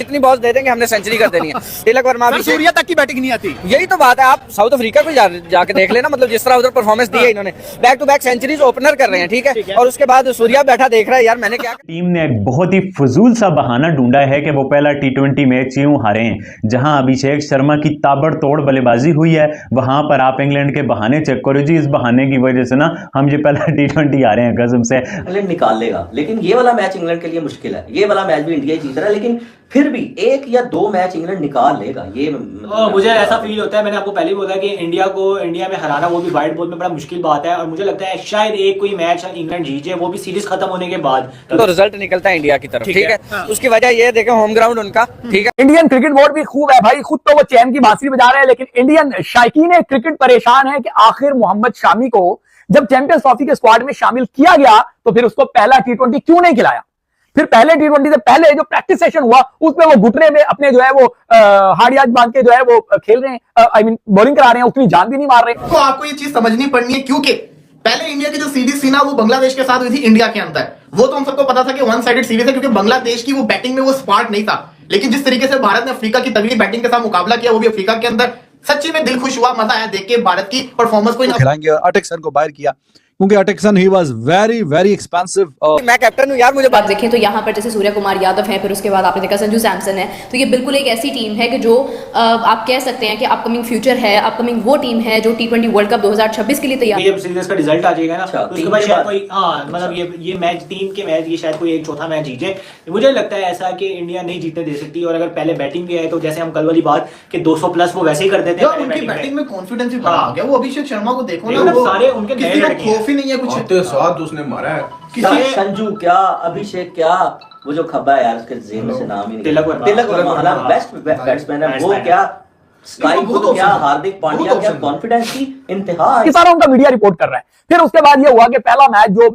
जितनी बॉल्स दे देंगे हमने सेंचुरी कर देनी है। तिलक वर्मा भी सूर्या तक की बैटिंग नहीं आती। यही तो बात है, आप साउथ अफ्रीका को जाके देख लेना, मतलब जिस तरह उधर परफॉर्मेंस दी है इन्होंने, back to back centuries opener कर रहे हैं, ठीक है, और उसके बाद सूर्या बैठा देख रहा है यार मैंने क्या। टीम ने एक बहुत ही फजूल सा बहाना ढूंढा है कि वो पहला T20 मैच यूं हारे हैं, जहां अभिषेक शर्मा की ताबड़तोड़ बल्लेबाजी हुई है, वहां पर आप इंग्लैंड के बहाने चेक करो जी, इस बहाने की वजह से ना हम ये पहला T20 हारे हैं कसम से। इंग्लैंड निकाल लेगा, लेकिन ये वाला मैच इंग्लैंड के लिए मुश्किल है। ये वाला मैच भी इंडिया ही जीत रहा है, लेकिन फिर भी 1 या 2 मैच इंग्लैंड निकाल लेगा। ये मुझे ऐसा फील होता है, मैंने आपको पहले ही बोला कि इंडिया में हराना, वो भी वाइट बॉल में, बड़ा मुश्किल बात है। और मुझे लगता है शायद एक कोई मैच इंग्लैंड जीते, वो भी सीरीज खत्म होने के बाद तो रिजल्ट निकलता है इंडिया की तरफ, ठीक है। उसकी वजह ये देखें होम ग्राउंड उनका, ठीक है। इंडियन क्रिकेट बोर्ड भी खूब है भाई, खुद तो वो चैन की बांसुरी बजा रहे हैं, लेकिन इंडियन शायकीन क्रिकेट परेशान है कि आखिर मोहम्मद शामी को जब चैंपियंस ट्रॉफी के स्क्वाड में शामिल किया गया तो फिर उसको पहला T20 क्यों नहीं खिलाया। फिर पहले T20 से पहले जो प्रैक्टिस सेशन हुआ उसमें वो घुटने में अपने जो है वो हार्डियाज बांध के जो है वो खेल रहे हैं, आई मीन बॉलिंग करा रहे हैं, उसकी जान भी नहीं मार रहे। तो आपको ये चीज समझनी पड़नी है, क्योंकि पहले इंडिया की जो सीरीज थी ना वो बांग्लादेश के साथ हुई थी इंडिया के अंदर। वो तो हम सबको पता था कि वन साइडेड सीरीज है, क्योंकि बांग्लादेश की वो बैटिंग में वो स्पार्क नहीं था। लेकिन जिस तरीके से भारत ने अफ्रीका की तगड़ी बैटिंग के साथ मुकाबला किया, वो भी अफ्रीका के अंदर, सच्ची में दिल खुश हुआ, मजा आया देख के भारत की परफॉर्मेंस को। खिलाएंगे अटैक्सन को बाहर किया क्योंकि अटैक्सन he was very very expensive. मैं कैप्टन हूं यार, मुझे बात देखें तो यहाँ पर जैसे सूर्य कुमार यादव हैं, फिर उसके बाद आपने देखा संजू सैमसन है, तो ये बिल्कुल एक ऐसी टीम है कि जो आप कह सकते हैं कि अपकमिंग फ्यूचर है, अपकमिंग वो टीम है जो T20 वर्ल्ड कप 2026 के लिए तैयार। ये सीरीज का रिजल्ट आ जाएगा ना, तो उसके बाद शायद कोई मतलब ये मैच 3 के मैच, ये शायद कोई एक चौथा मैच जीते। मुझे लगता है ऐसा कि इंडिया नहीं जीतने दे सकती, और अगर पहले बैटिंग भी आए तो जैसे हम कल वाली बात कि 200 प्लस वो वैसे ही कर देते हैं। उनकी बैटिंग में कॉन्फिडेंस भी बड़ा आ गया। वो अभिषेक शर्मा को देखो ना, वो सारे उनके किसी को ट्रॉफी नहीं है कुछ साथ उसने मारा है। संजू क्या, अभिषेक क्या, वो जो खब्बा है यार उसके जेहन से नाम ही नहीं, तिलक वर्मा बेस्ट बैट्समैन है वो, क्या स्काई को, क्या हार्दिक पांड्या, क्या कॉन्फिडेंस की इंतहा। ये सारा उनका मीडिया रिपोर्ट कर रहा है। फिर उसके बाद ये हुआ कि पहला मैच जो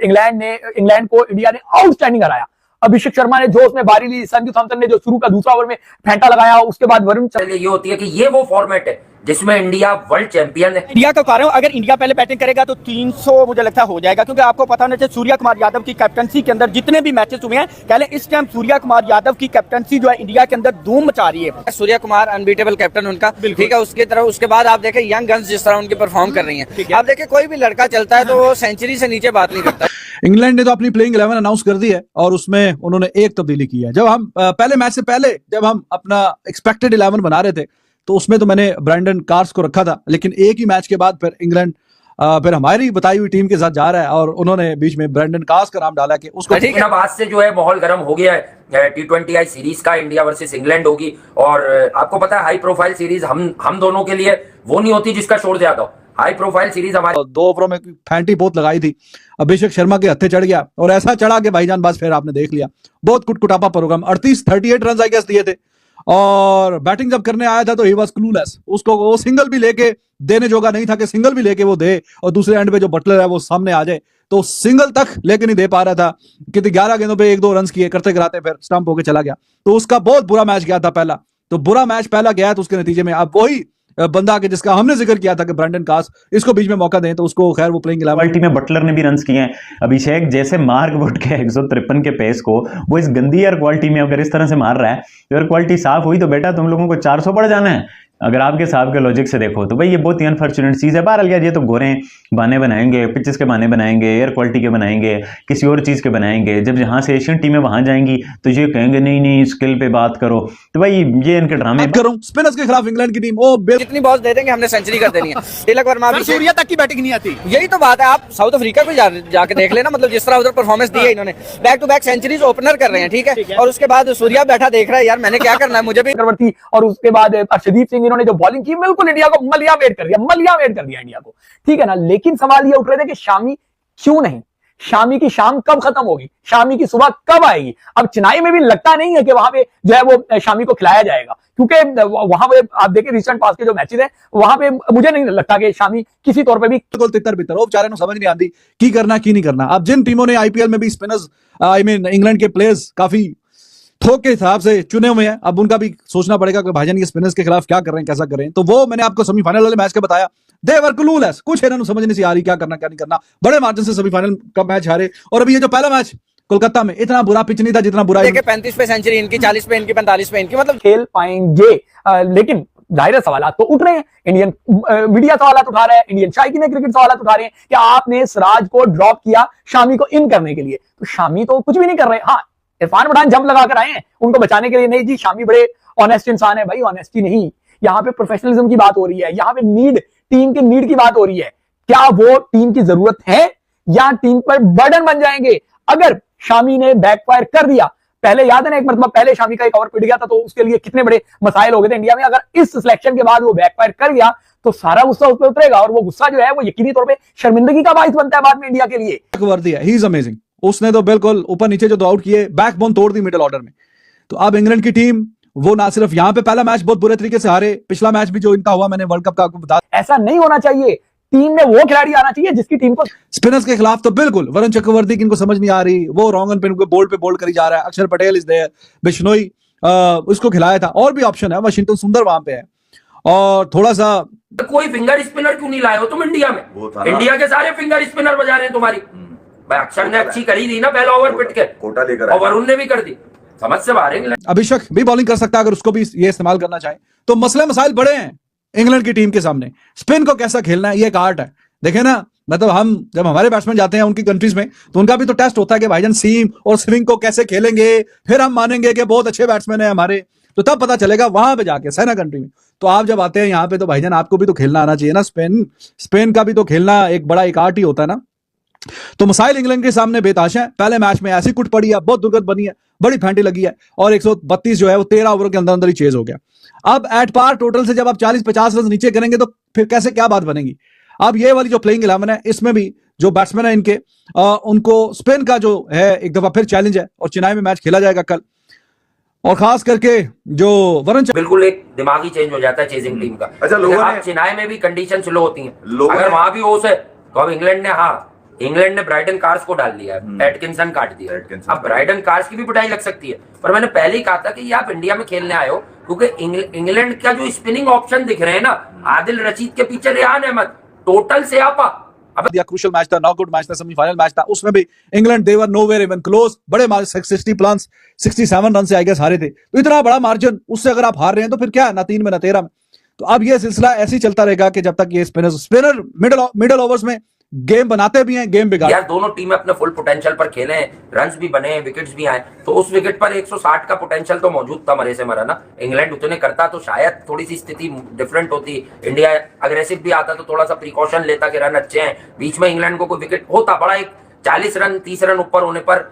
इंग्लैंड को इंडिया ने आउटस्टैंडिंग हराया। अभिषेक शर्मा ने जोश में बारी ली, संजू सैमसन ने जो शुरू का दूसरा ओवर में फेंटा लगाया, उसके बाद वरुण ये होती है कि ये वो फॉर्मेट है जिसमें इंडिया वर्ल्ड चैंपियन है। इंडिया का कारण अगर इंडिया पहले बैटिंग करेगा तो 300 मुझे लगता है हो जाएगा, क्योंकि आपको पता होना चाहिए सूर्या कुमार यादव की कैप्टनसी के अंदर जितने भी मैचेस हुए हैं, पहले इस टाइम सूर्या कुमार यादव की कैप्टनसी जो है इंडिया के अंदर धूम मचा रही है। सूर्या कुमार अनबीटेबल कैप्टन उनका, ठीक है। उसकी तरफ उसके बाद आप देखें यंग गन्स जिस तरह उनकी परफॉर्म कर रही है, आप देखें कोई भी लड़का चलता है तो वो सेंचुरी से नीचे बात नहीं करता। इंग्लैंड ने तो अपनी प्लेइंग 11 अनाउंस कर दी है और उसमें उन्होंने एक तब्दीली की है। जब हम पहले मैच से पहले जब हम अपना एक्सपेक्टेड 11 बना रहे थे तो उसमें तो मैंने ब्रैंडन कार्स को रखा था, लेकिन एक ही मैच के बाद फिर इंग्लैंड फिर हमारी बताई हुई टीम के साथ जा रहा है और उन्होंने बीच में ब्रैंडन कार्स का नाम डाला कि उसको ठीक है। आज से जो है माहौल गर्म हो गया है, T20 आई सीरीज का इंडिया वर्सेस इंग्लैंड होगी, और आपको पता है हाई प्रोफाइल सीरीज हम दोनों के लिए वो नहीं होती जिसका शोर ज्यादा हो। हाई प्रोफाइल सीरीज हमारे 2 ओवरों में फैंटी बहुत लगाई थी, अभिषेक शर्मा के हत्थे चढ़ गया और ऐसा चढ़ा के भाईजान बस फिर आपने देख लिया, बहुत कुटकुटापा प्रोग्राम। 38 रन आई गेस दिए थे और बैटिंग जब करने आया था तो ही वाज क्लूलेस। उसको वो सिंगल भी लेके देने जोगा नहीं था कि सिंगल भी लेके वो दे और दूसरे एंड पे जो बटलर है वो सामने आ जाए, तो सिंगल तक लेके नहीं दे पा रहा था। कितने 11 गेंदों पे 1-2 रन किए, करते कराते फिर स्टंप होके चला गया। तो उसका बहुत बुरा मैच गया था पहला, तो बुरा मैच पहला गया तो उसके नतीजे में अब वही बंदा के जिसका हमने जिक्र किया था कि ब्रैंडन कार्स, इसको बीच में मौका दें तो उसको खैर वो प्लेइंग क्वालिटी में बटलर ने भी रन्स किए हैं। अभिषेक जैसे मार्क वुड के 153 के पेस को वो इस गंदी एयर क्वालिटी में अगर इस तरह से मार रहा है, एयर क्वालिटी साफ हुई तो बेटा तुम लोगों को 400 पड़ जाना है। अगर आपके साहब के लॉजिक से देखो तो भाई ये बहुत ही अनफॉर्चुनेट चीज़ है। बहरहाल यार ये तो गोरे बहाने बनाएंगे, पिचेस के बहाने बनाएंगे, एयर क्वालिटी के बनाएंगे, किसी और चीज़ के बनाएंगे। जब जहाँ से एशियन टीमें वहाँ जाएंगी तो ये कहेंगे नहीं नहीं स्किल पे बात करो। तो भाई ये इनके ड्रामे करूं। स्पिनर्स के खिलाफ इंग्लैंड की टीम जितनी बॉल्स दे देंगे हमने सेंचुरी कर देनी है। तिलक वर्मा भी सूर्या तक की बैटिंग नहीं आती। यही तो बात है, आप साउथ अफ्रीका को जाके देख लेना, मतलब जिस तरह उधर परफॉर्मेंस दी है इन्होंने, back to back centuries opener कर रहे हैं, ठीक है, और उसके बाद सूर्या बैठा देख रहा है यार मैंने क्या करना है, मुझे भी। और उसके बाद अर्शदीप सिंह इन्होंने जो बॉलिंग की बिल्कुल इंडिया को मलिया वेट कर दिया इंडिया को, ठीक है ना। लेकिन सवाल ये उठ रहे थे कि शामी क्यों नहीं, शामी की शाम कब खत्म होगी, शामी की सुबह कब आएगी। अब चेन्नई में भी लगता नहीं है कि वहां पे जो है वो शामी को खिलाया जाएगा, क्योंकि वहां पे आप देखिए रिसेंट पास के जो मैचेस हैं वहां पे मुझे नहीं लगता कि शामी किसी तौर पे भी तितर बितर वो बेचारे समझ नहीं आती की करना की नहीं करना। अब जिन टीमों ने आईपीएल में भी स्पिनर्स आई मीन इंग्लैंड के प्लेयर्स काफी थोक के हिसाब से चुने हुए हैं, अब उनका भी सोचना पड़ेगा कि भाईजान ये स्पिनर्स के खिलाफ क्या कर रहे हैं, कैसा कर रहे हैं। तो वो मैंने आपको सेमीफाइनल वाले मैच का बताया, दे वर क्लूलेस, कुछ इन्होंने समझ नहीं सी आ रही क्या करना क्या नहीं करना। बड़े मार्जिन से सेमीफाइनल का मैच हारे और अभी ये जो पहला मैच कोलकाता में इतना बुरा पिच नहीं था जितना बुरा देखिए 35 पे सेंचुरी इनकी, 40 पे इनकी, 45 पे इनकी, मतलब खेल पाएंगे। लेकिन जाहिर सवाल तो उठ रहे हैं, इंडियन मीडिया सवाल उठा रहा है, इंडियन शायकीन क्रिकेट सवाल उठा रहे हैं कि आपने सिराज को ड्रॉप किया शामी को इन करने के लिए। तो शामी तो कुछ भी नहीं कर रहे। हाँ, इरफान पठान जंप लगा कर आए हैं उनको बचाने के लिए। नहीं जी, शामी बड़े ऑनेस्ट इंसान है भाई। ऑनेस्टी नहीं, यहाँ पे प्रोफेशनलिज्म की बात हो रही है, यहाँ पे नीड, टीम के नीड की बात हो रही है। क्या वो टीम की जरूरत है या टीम पर बर्डन बन जाएंगे अगर शामी ने बैकफायर कर दिया? पहले याद है ना, एक मरतबा पहले शामी का एक ओवर पिट गया था तो उसके लिए कितने बड़े मसाइल हो गए थे इंडिया में। अगर इस सिलेक्शन के बाद वो बैकफायर कर गया तो सारा गुस्सा उस पर उतरेगा और वो गुस्सा जो है वो यकीनी तौर पे शर्मिंदगी का बाइस बनता है बाद में इंडिया के लिए। चक्रवर्ती है, ही इज अमेजिंग। उसने तो बिल्कुल ऊपर नीचे जो दो आउट किए, बैकबोन तोड़ दी मिडिल ऑर्डर में। तो अब इंग्लैंड की टीम वो ना सिर्फ यहां पे पहला मैच बहुत बुरे तरीके से हारे, पिछला मैच भी जो इनका हुआ मैंने वर्ल्ड कप का आपको बता। ऐसा नहीं होना चाहिए। टीम में वो खिलाड़ी आना चाहिए जिसकी टीम को स्पिनर्स के खिलाफ तो बिल्कुल वरुण चक्रवर्ती की इनको समझ नहीं आ रही, वो रॉन्गन पे बोल्ड पे बोल्ड करी जा रहा है। अक्षर पटेल इज देयर, बिश्नोई उसको खिलाया था, और भी ऑप्शन है। वाशिंगटन सुंदर वहां पे है और थोड़ा सा कोई फिंगर स्पिनर क्यों नहीं लाए हो तुम इंडिया में? इंडिया के सारे फिंगर स्पिनर बजा रहे हैं तुम्हारी। भाई अक्षर ने अच्छी करी थी ना पहला ओवर पिट के, कोटा लेकर और वरुण ने भी कर दी। समझ से बाहर इंग्लैंड। अभिषेक भी बॉलिंग कर सकता है अगर उसको भी ये इस्तेमाल करना चाहे तो। मसले मसाइल बड़े हैं इंग्लैंड की टीम के सामने। स्पिन को कैसा खेलना है ये एक आर्ट है। देखे ना, मतलब हम जब हमारे बैट्समैन जाते हैं उनकी कंट्रीज में तो उनका भी तो टेस्ट होता है कि भाईजान सीम और स्विंग को कैसे खेलेंगे, फिर हम मानेंगे कि बहुत अच्छे बैट्समैन है हमारे, तो तब पता चलेगा वहां पे जाके सेना कंट्री में। तो आप जब आते हैं यहाँ पे तो भाईजान आपको भी तो खेलना आना चाहिए ना। स्पेन का भी तो खेलना एक बड़ा एक आर्ट ही होता है ना। तो मसाइल इंग्लैंड के सामने बेताशा है। पहले मैच में ऐसी कुट पड़ी है, बहुत दुर्गत बनी है, बड़ी फैंटी लगी है और 132 जो है वो 13 ओवर के अंदर अंदर ही चेज हो गया। अब एट पार टोटल से जब आप 40-50 रन नीचे करेंगे तो फिर कैसे क्या बात बनेगी? अब ये वाली जो प्लेइंग 11 है इसमें भी जो बैट्समैन है इनके उनको स्पेन का जो है एक दफा फिर चैलेंज है और चेन्नई में मैच खेला जाएगा कल। और खास करके जो वरुण बिल्कुल एक दिमागी चेंज हो जाता है चेजिंग टीम का। अच्छा, लोगों ने चेन्नई में भी कंडीशन स्लो होती हैं, अगर वहां भी हो से तो अब इंग्लैंड ने ब्राइडन कार्स को डाल लिया है, एटकिंसन काट दिया। अब ब्राइडन कार्स की भी पिटाई लग सकती है, पर मैंने पहले ही कहा था कि ये आप इंडिया में खेलने आए हो क्योंकि इंग्लैंड का जो स्पिनिंग ऑप्शन दिख रहे हैं ना, आदिल रशीद के पीछे रेहान अहमद, टोटल से आपा। अब क्रूशियल मैच था, नॉकआउट मैच था, सेमीफाइनल मैच था, उसमें भी इंग्लैंड दे वर नोवेयर इवन क्लोज। बड़े 67 रन से आई गेस हारे थे। तो इतना बड़ा मार्जिन, उससे अगर आप हार रहे हैं तो फिर क्या है ना 3 में ना 13 में। तो अब ये सिलसिला ऐसे ही चलता रहेगा कि जब तक ये स्पिनर मिडिल ओवर्स में गेम बनाते भी हैं, गेम बिगाड़। यार दोनों टीमें अपने फुल पोटेंशियल पर खेले हैं, रन्स भी बने हैं, विकेट्स भी आए, तो उस विकेट पर 160 का पोटेंशियल तो मौजूद था मरे से मरा ना। इंग्लैंड उतने करता तो शायद थोड़ी सी स्थिति डिफरेंट होती। इंडिया अग्रेसिव भी आता तो थोड़ा सा प्रिकॉशन लेता कि रन अच्छे हैं, बीच में इंग्लैंड को कोई विकेट होता, बड़ा एक 40 रन 30 रन ऊपर होने पर